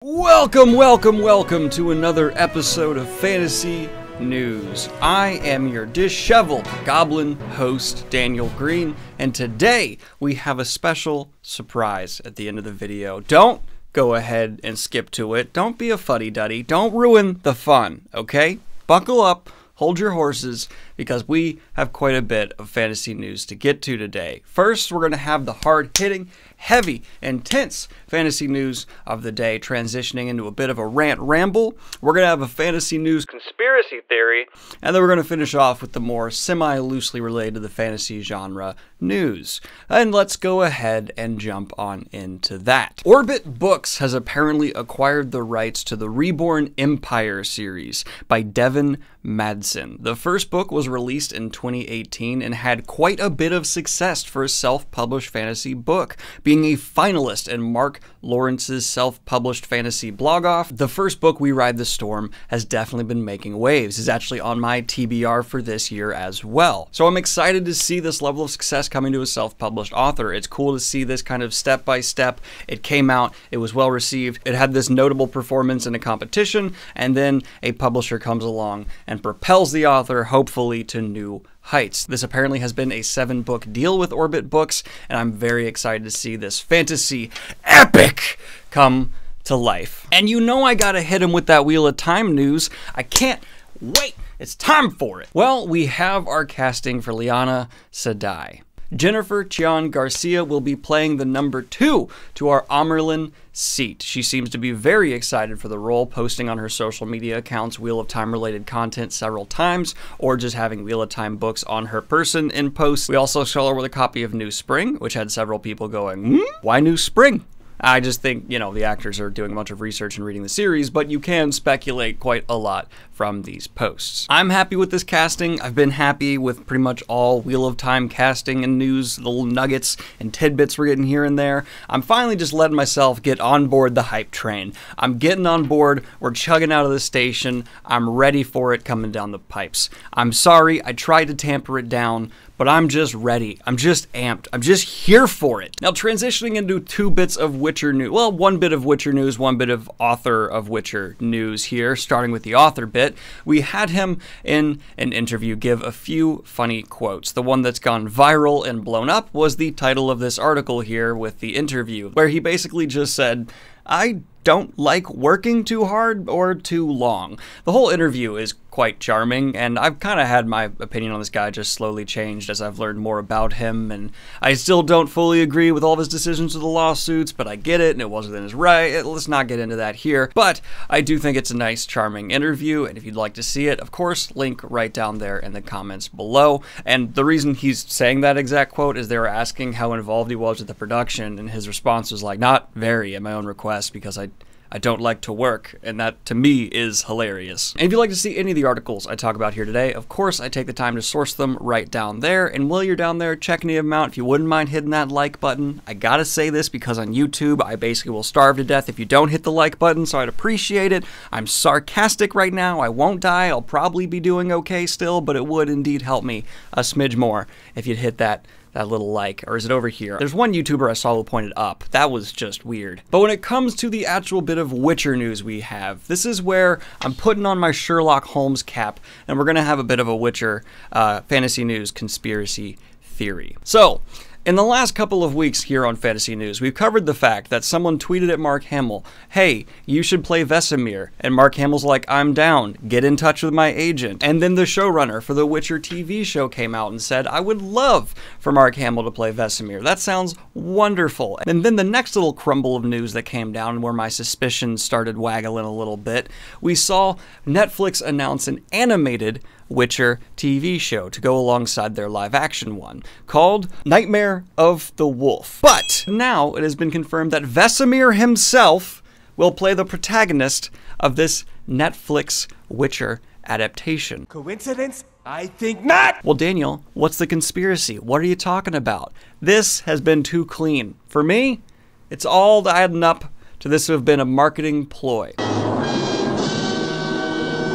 Welcome to another episode of Fantasy News. I am your disheveled goblin host, Daniel Greene, and today we have a special surprise at the end of the video. Don't go ahead and skip to it. Don't be a fuddy-duddy. Don't ruin the fun, okay? Buckle up, hold your horses, because we have quite a bit of fantasy news to get to today. First, we're going to have the hard-hitting, heavy, intense fantasy news of the day, transitioning into a bit of a rant ramble. We're going to have a fantasy news conspiracy theory, and then we're going to finish off with the more semi-loosely related to the fantasy genre news. And let's go ahead and jump on into that. Orbit Books has apparently acquired the rights to the Reborn Empire series by Devin Madsen. The first book was released in 2018 and had quite a bit of success for a self-published fantasy book, being a finalist in Mark Lawrence's self-published fantasy blog-off. The first book, We Ride the Storm, has definitely been making waves. It's actually on my TBR for this year as well. So I'm excited to see this level of success coming to a self-published author. It's cool to see this kind of step-by-step. It came out, it was well received, it had this notable performance in a competition, and then a publisher comes along and propels the author, hopefully, to new heights. This apparently has been a 7-book deal with Orbit Books, and I'm very excited to see this fantasy epic come to life. And you know I gotta hit him with that Wheel of Time news. I can't wait. It's time for it. Well, we have our casting for Liana Sedai. Jennifer Chion Garcia will be playing the number 2 to our Amerlin seat. She seems to be very excited for the role, posting on her social media accounts Wheel of Time related content several times, or just having Wheel of Time books on her person in posts. We also saw her with a copy of New Spring, which had several people going, why New Spring? I just think, you know, the actors are doing a bunch of research and reading the series, but you can speculate quite a lot from these posts. I'm happy with this casting. I've been happy with pretty much all Wheel of Time casting and news, the little nuggets and tidbits we're getting here and there. I'm finally just letting myself get on board the hype train. I'm getting on board. We're chugging out of the station. I'm ready for it coming down the pipes. I'm sorry, I tried to tamper it down, but I'm just ready. I'm just amped. I'm just here for it. Now, transitioning into 2 bits of Witcher news. Well, 1 bit of Witcher news, 1 bit of author of Witcher news here. Starting with the author bit, we had him in an interview give a few funny quotes. The one that's gone viral and blown up was the title of this article here with the interview, where he basically just said, I don't like working too hard or too long. The whole interview is quite charming, and I've kind of had my opinion on this guy just slowly changed as I've learned more about him, and I still don't fully agree with all of his decisions with the lawsuits, but I get it, and it wasn't his right. Let's not get into that here, but I do think it's a nice, charming interview, and if you'd like to see it, of course, link right down there in the comments below. And the reason he's saying that exact quote is they were asking how involved he was with the production, and his response was like, not very at my own request, because I don't like to work, and that, to me, is hilarious. And if you'd like to see any of the articles I talk about here today, of course, I take the time to source them right down there, and while you're down there, check any of them out. If you wouldn't mind hitting that like button, I gotta say this because on YouTube, I basically will starve to death if you don't hit the like button, so I'd appreciate it. I'm sarcastic right now. I won't die. I'll probably be doing okay still, but it would indeed help me a smidge more if you'd hit that little like. Or is it over here? There's one YouTuber I saw who pointed up. That was just weird. But when it comes to the actual bit of Witcher news we have, this is where I'm putting on my Sherlock Holmes cap, and we're gonna have a bit of a Witcher fantasy news conspiracy theory. So, in the last couple of weeks here on Fantasy News, we've covered the fact that someone tweeted at Mark Hamill, hey, you should play Vesemir. And Mark Hamill's like, I'm down. Get in touch with my agent. And then the showrunner for the Witcher TV show came out and said, I would love for Mark Hamill to play Vesemir. That sounds wonderful. And then the next little crumble of news that came down where my suspicions started waggling a little bit, we saw Netflix announce an animated Witcher TV show to go alongside their live-action one, called Nightmare of the Wolf. But now it has been confirmed that Vesemir himself will play the protagonist of this Netflix Witcher adaptation. Coincidence? I think not! Well, Daniel, what's the conspiracy? What are you talking about? This has been too clean. For me, it's all adding up to this to have been a marketing ploy.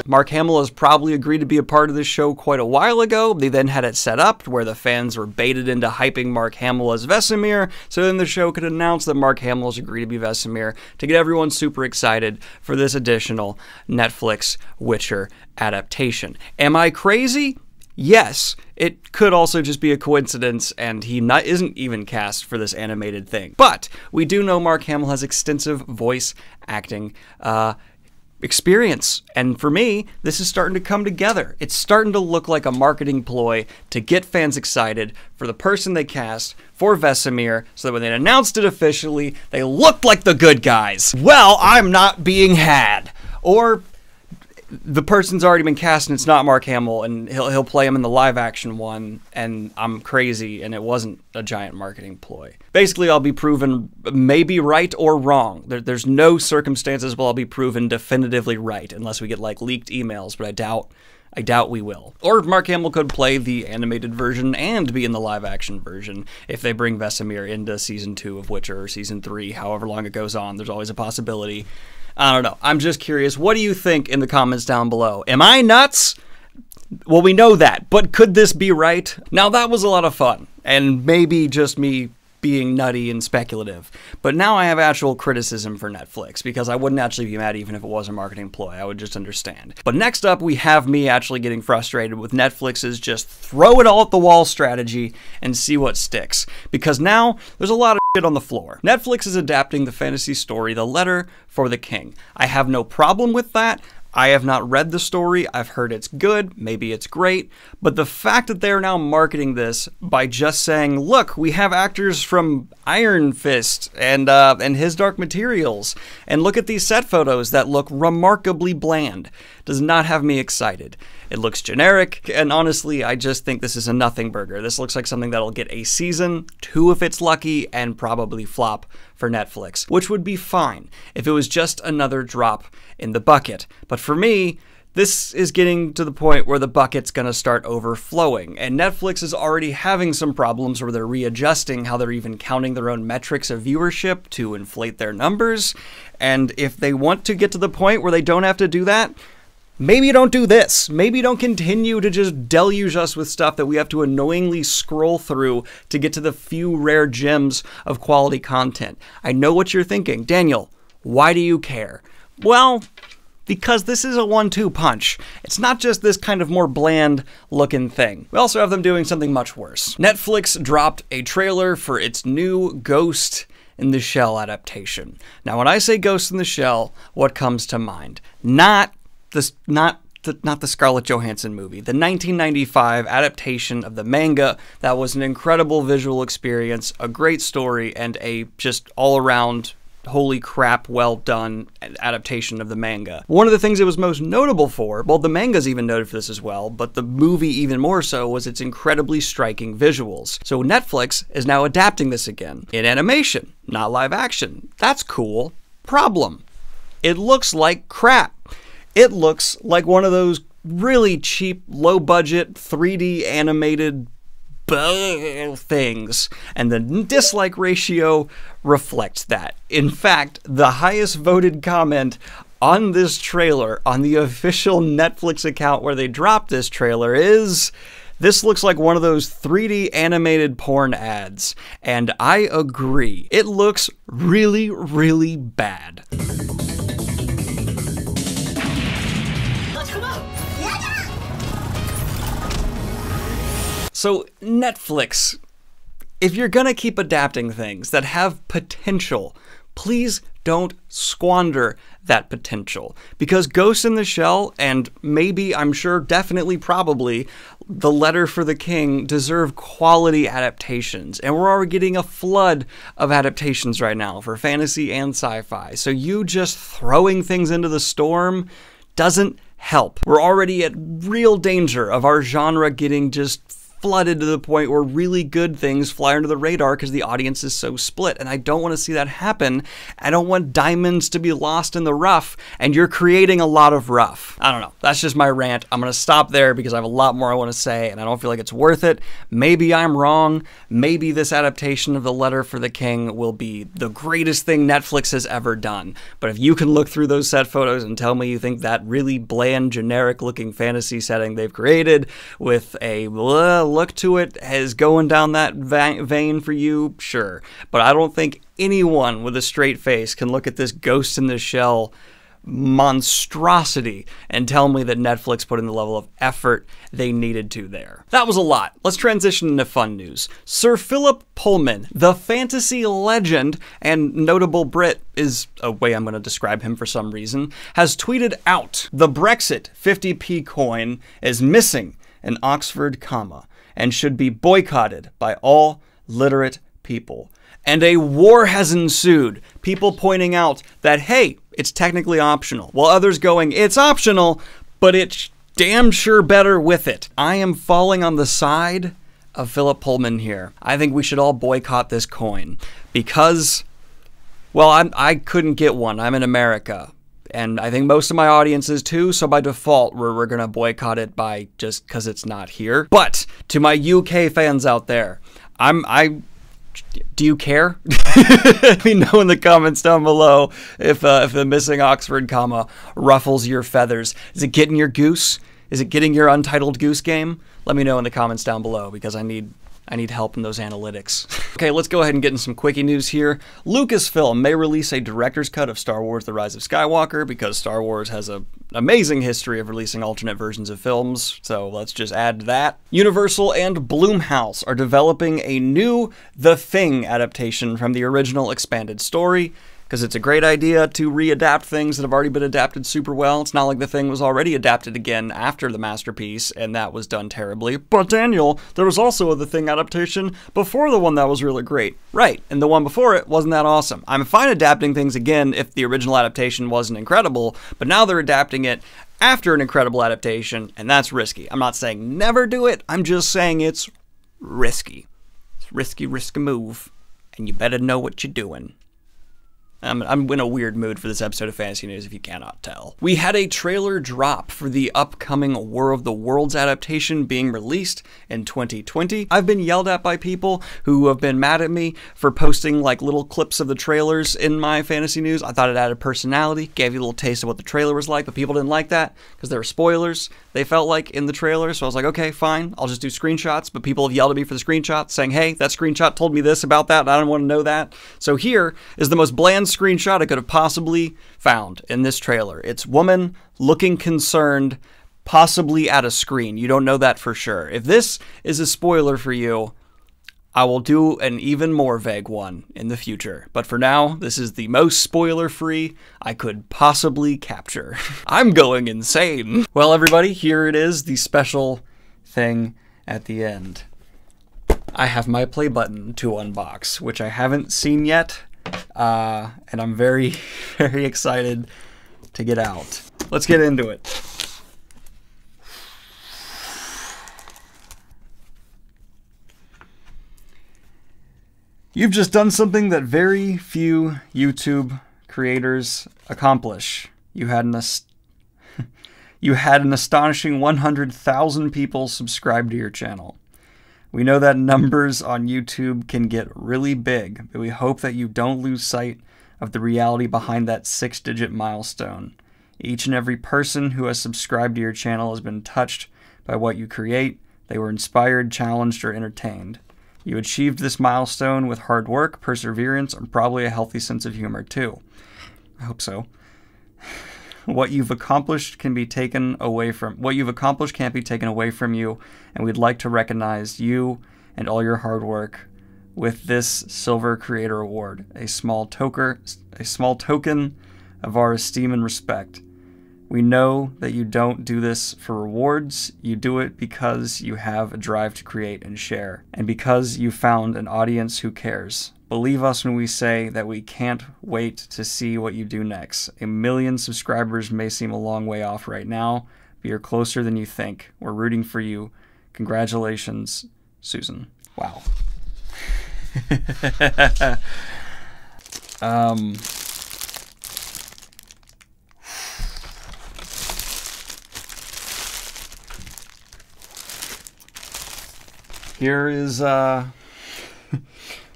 Mark Hamill has probably agreed to be a part of this show quite a while ago. They then had it set up where the fans were baited into hyping Mark Hamill as Vesemir, so then the show could announce that Mark Hamill has agreed to be Vesemir to get everyone super excited for this additional Netflix Witcher adaptation. Am I crazy? Yes, it could also just be a coincidence, and he isn't even cast for this animated thing. But we do know Mark Hamill has extensive voice acting experience, and for me, this is starting to come together. It's starting to look like a marketing ploy to get fans excited for the person they cast for Vesemir, so that when they announced it officially, they looked like the good guys. Well, I'm not being had. Or the person's already been cast and it's not Mark Hamill, and he'll play him in the live action one, and I'm crazy and it wasn't a giant marketing ploy. Basically, I'll be proven maybe right or wrong. There's no circumstances where I'll be proven definitively right, unless we get like leaked emails, but I doubt we will. Or Mark Hamill could play the animated version and be in the live action version if they bring Vesemir into season 2 of Witcher or season 3, however long it goes on. There's always a possibility. I don't know. I'm just curious. What do you think in the comments down below? Am I nuts? Well, we know that, but could this be right? Now, that was a lot of fun, and maybe just me being nutty and speculative. But now I have actual criticism for Netflix, because I wouldn't actually be mad even if it was a marketing ploy. I would just understand. But next up, we have me actually getting frustrated with Netflix's just throw it all at the wall strategy and see what sticks. Because now, there's a lot of shit on the floor. Netflix is adapting the fantasy story, The Letter for the King. I have no problem with that. I have not read the story. I've heard it's good. Maybe it's great. But the fact that they're now marketing this by just saying, look, we have actors from Iron Fist and His Dark Materials, and look at these set photos that look remarkably bland, does not have me excited. It looks generic, and honestly, I just think this is a nothing burger. This looks like something that'll get a season, 2 if it's lucky, and probably flop for Netflix, which would be fine if it was just another drop in the bucket. But for me, this is getting to the point where the bucket's gonna start overflowing, and Netflix is already having some problems where they're readjusting how they're even counting their own metrics of viewership to inflate their numbers, and if they want to get to the point where they don't have to do that, maybe don't do this. Maybe don't continue to just deluge us with stuff that we have to annoyingly scroll through to get to the few rare gems of quality content. I know what you're thinking. Daniel, why do you care? Well, because this is a 1-2 punch. It's not just this kind of more bland looking thing. We also have them doing something much worse. Netflix dropped a trailer for its new Ghost in the Shell adaptation. Now, when I say Ghost in the Shell, what comes to mind? Not the Scarlett Johansson movie, the 1995 adaptation of the manga that was an incredible visual experience, a great story, and a just all-around holy crap, well done adaptation of the manga. One of the things it was most notable for, well, the manga's even noted for this as well, but the movie even more so, was its incredibly striking visuals. So Netflix is now adapting this again in animation, not live action. That's cool. Problem: it looks like crap. It looks like one of those really cheap, low-budget, 3D animated things, and the dislike ratio reflects that. In fact, the highest voted comment on this trailer on the official Netflix account where they dropped this trailer is, "This looks like one of those 3D animated porn ads." And I agree. It looks really, really bad. So Netflix, if you're gonna keep adapting things that have potential, please don't squander that potential. Because Ghost in the Shell, and maybe, I'm sure, definitely, probably, The Letter for the King deserve quality adaptations. And we're already getting a flood of adaptations right now for fantasy and sci-fi. So you just throwing things into the storm doesn't help. We're already at real danger of our genre getting just flooded to the point where really good things fly under the radar because the audience is so split. And I don't want to see that happen. I don't want diamonds to be lost in the rough, and you're creating a lot of rough. I don't know. That's just my rant. I'm going to stop there because I have a lot more I want to say, and I don't feel like it's worth it. Maybe I'm wrong. Maybe this adaptation of The Letter for the King will be the greatest thing Netflix has ever done. But if you can look through those set photos and tell me you think that really bland, generic-looking fantasy setting they've created with a look to it is going down that vein for you, sure. But I don't think anyone with a straight face can look at this Ghost in the Shell monstrosity and tell me that Netflix put in the level of effort they needed to there. That was a lot. Let's transition into fun news. Sir Philip Pullman, the fantasy legend and notable Brit is a way I'm going to describe him for some reason, has tweeted out, "The Brexit 50p coin is missing an Oxford comma and should be boycotted by all literate people." And a war has ensued, people pointing out that, hey, it's technically optional, while others going, it's optional, but it's damn sure better with it. I am falling on the side of Philip Pullman here. I think we should all boycott this coin because, well, I couldn't get one. I'm in America. And I think most of my audience is too, so by default, we're going to boycott it by just because it's not here. But to my UK fans out there, do you care? Let me know in the comments down below if the missing Oxford comma ruffles your feathers. Is it getting your goose? Is it getting your Untitled Goose Game? Let me know in the comments down below because I need help in those analytics. Okay, let's go ahead and get in some quickie news here. Lucasfilm may release a director's cut of Star Wars: The Rise of Skywalker because Star Wars has an amazing history of releasing alternate versions of films, so let's just add that. Universal and Blumhouse are developing a new The Thing adaptation from the original expanded story, because it's a great idea to readapt things that have already been adapted super well. It's not like The Thing was already adapted again after the masterpiece, and that was done terribly. But Daniel, there was also a The Thing adaptation before the one that was really great. Right, and the one before it wasn't that awesome. I'm fine adapting things again if the original adaptation wasn't incredible, but now they're adapting it after an incredible adaptation, and that's risky. I'm not saying never do it, I'm just saying it's risky. It's risky move, and you better know what you're doing. I'm in a weird mood for this episode of Fantasy News, if you cannot tell. We had a trailer drop for the upcoming War of the Worlds adaptation being released in 2020. I've been yelled at by people who have been mad at me for posting like little clips of the trailers in my Fantasy News. I thought it added personality, gave you a little taste of what the trailer was like, but people didn't like that because there were spoilers, they felt like, in the trailer. So I was like, okay, fine, I'll just do screenshots, but people have yelled at me for the screenshots saying, hey, that screenshot told me this about that, and I don't want to know that. So here is the most bland screenshot I could have possibly found in this trailer. It's woman looking concerned, possibly at a screen. You don't know that for sure. If this is a spoiler for you, I will do an even more vague one in the future. But for now, this is the most spoiler-free I could possibly capture. I'm going insane. Well, everybody, here it is, the special thing at the end. I have my play button to unbox, which I haven't seen yet. And I'm very, very excited to get out. Let's get into it. You've just done something that very few YouTube creators accomplish. You had an astonishing 100,000 people subscribe to your channel. We know that numbers on YouTube can get really big, but we hope that you don't lose sight of the reality behind that 6-digit milestone. Each and every person who has subscribed to your channel has been touched by what you create. They were inspired, challenged, or entertained. You achieved this milestone with hard work, perseverance, and probably a healthy sense of humor too. I hope so. What you've accomplished can't be taken away from you, and we'd like to recognize you and all your hard work with this Silver Creator Award, a small token of our esteem and respect. We know that you don't do this for rewards, you do it because you have a drive to create and share, and because you found an audience who cares. Believe us when we say that we can't wait to see what you do next. 1 million subscribers may seem a long way off right now, but you're closer than you think. We're rooting for you. Congratulations. Susan. Wow. Here is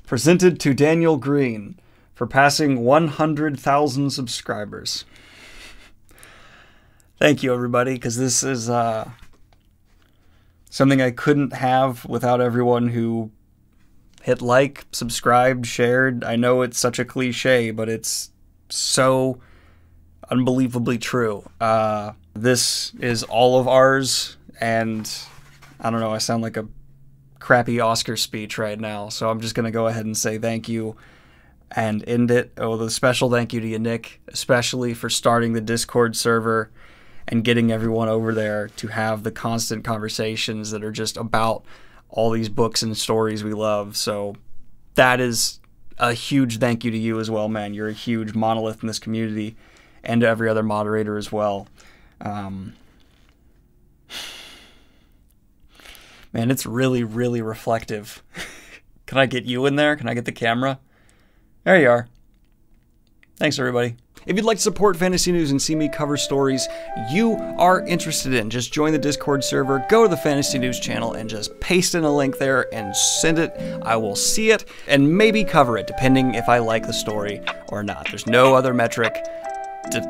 presented to Daniel Greene for passing 100,000 subscribers. Thank you, everybody, because this is something I couldn't have without everyone who hit like, subscribed, shared. I know it's such a cliche, but it's so unbelievably true. This is all of ours, and I don't know, I sound like a crappy Oscar speech right now, so I'm just going to go ahead and say thank you and end it. Oh, the special thank you to you, Nick, especially for starting the Discord server and getting everyone over there to have the constant conversations that are just about all these books and stories we love. So that is a huge thank you to you as well, man. You're a huge monolith in this community, and to every other moderator as well. Man, it's really, really reflective. Can I get you in there? Can I get the camera? There you are. Thanks, everybody. If you'd like to support Fantasy News and see me cover stories you are interested in, just join the Discord server, go to the Fantasy News channel, and just paste in a link there and send it. I will see it and maybe cover it, depending if I like the story or not. There's no other metric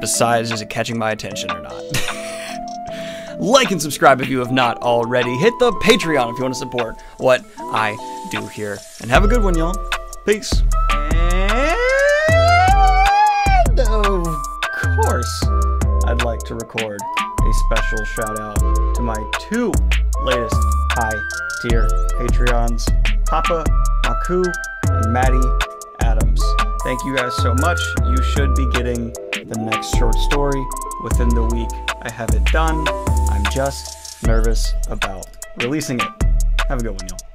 besides is it catching my attention or not. Like and subscribe if you have not already. Hit the Patreon if you want to support what I do here. And have a good one, y'all. Peace. And of course, I'd like to record a special shout out to my 2 latest high tier Patreons, Papa, Maku, and Maddie Adams. Thank you guys so much. You should be getting the next short story within the week I have it done. I'm just nervous about releasing it. Have a good one, y'all.